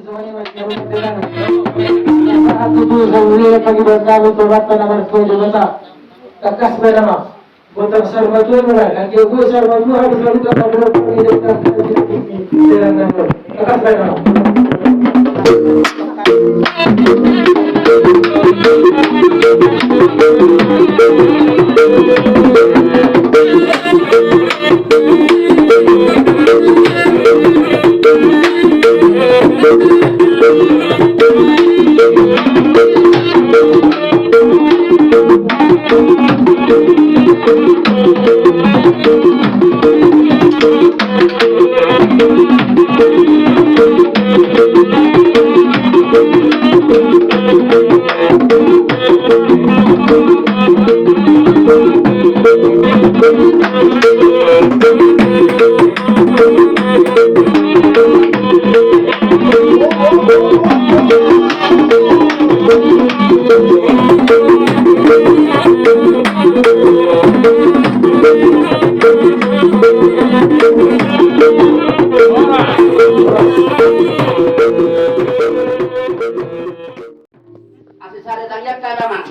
semuanya masih rumah dengan saat itu saya melihat pagi kami perbuatan nomor 2 kota kakas bernama Botak Sarmatuan dan Kyogo Sarmatuan harus lalu ke Pablo Pagi dan kakas bernama Asisari tangyak kada mang.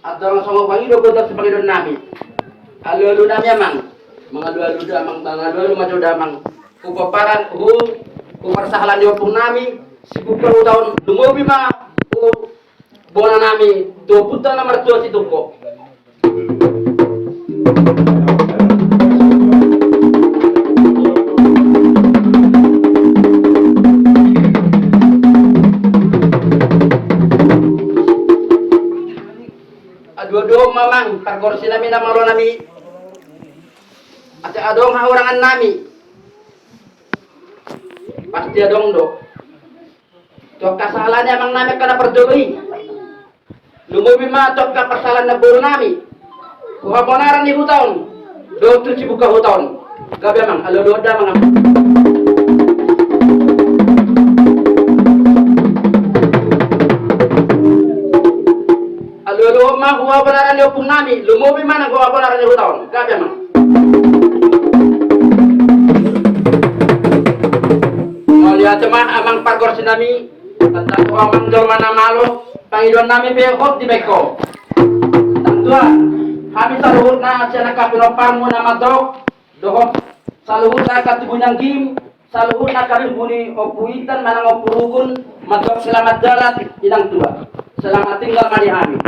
Adong songo pangi do kotak sebagai don nami. Alu-alu nami mang. Mengalu-alu damang bangalu maju damang. Kupaparan kuparsahalan yo pung nami. Sibukang tahun dumobi ma bona nami. Do puta nomor 2 si tuko. Dua-dua mamang perkorsi nami nama lo nami ada adong orangan nami pasti adong do tok kasalahan emang nami kana perdoi lumumi ma tok kapasalan na buru nami kuhabonaran ni hutaon do tu cibuka hutaon gabi emang alo do da mga Alu ma huwa benaran yo pung nami, lumobi mana huwa benaran yo tahun, gabi emang. Mau lihat cemah amang parkor sinami, tentang huwa mangjol mana malo, pangidon nami behok di beko. Tentua, kami saluhut na siya nakapinoparmo na madok, dohok saluhut na katibunyang gim, saluhut na katibuni opuitan manang opurugun, madok selamat jalan, inang tua. Selamat tinggal mani kami.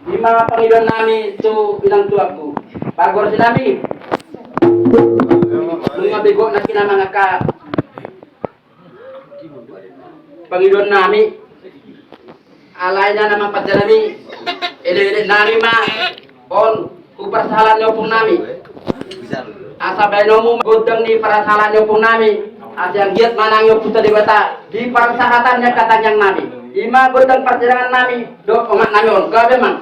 Lima pangidon nami itu bilang tuaku. Pagor si nami. Lima bego na kinamanga ka. Pangidon nami. Alaynya nama pajarami. Ele nami ma. On kupersalan yo pung nami. Asa baynomu godang ni parasalan yo pung nami. Asyang giat manang yo puta dewata. Di persahatannya katanyang nami. Ima godang perjalanan nami. Do omat nami on. Gabe mang.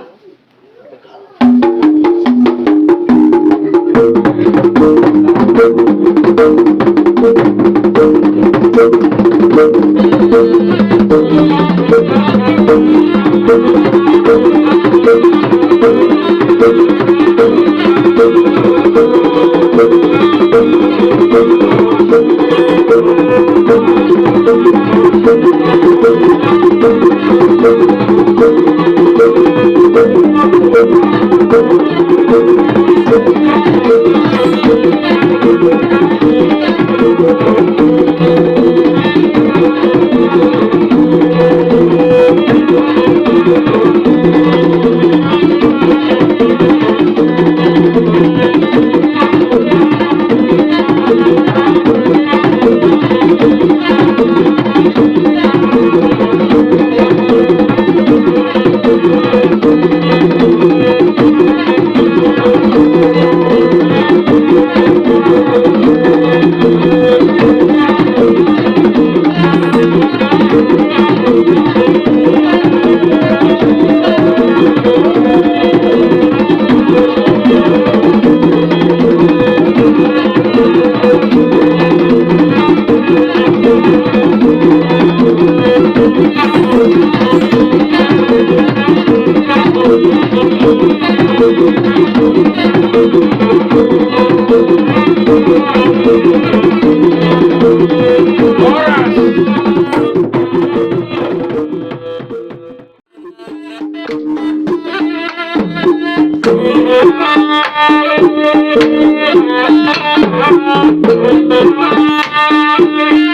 Horas.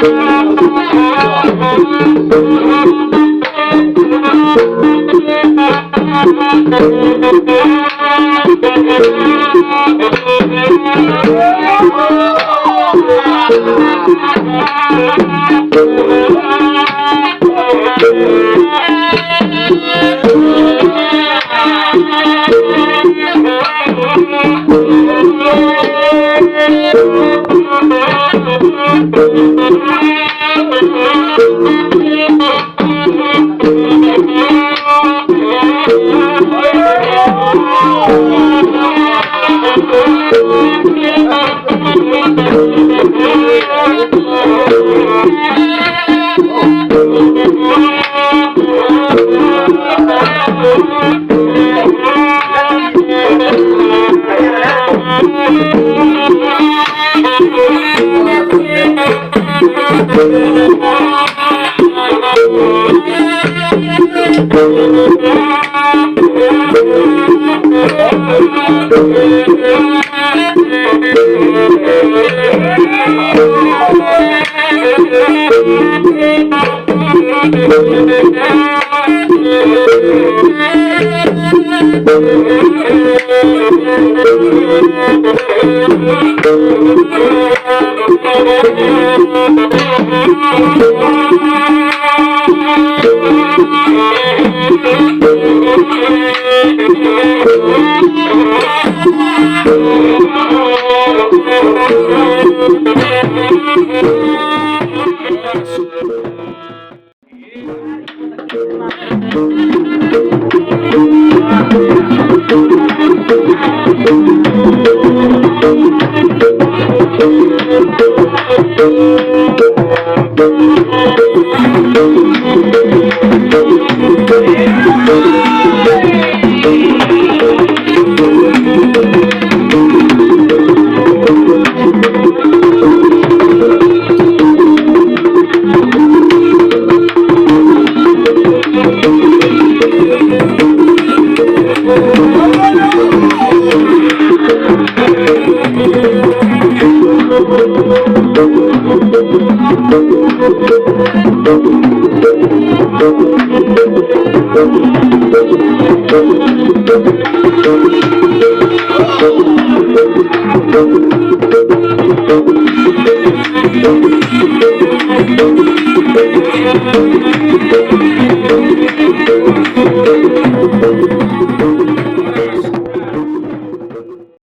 Thank you.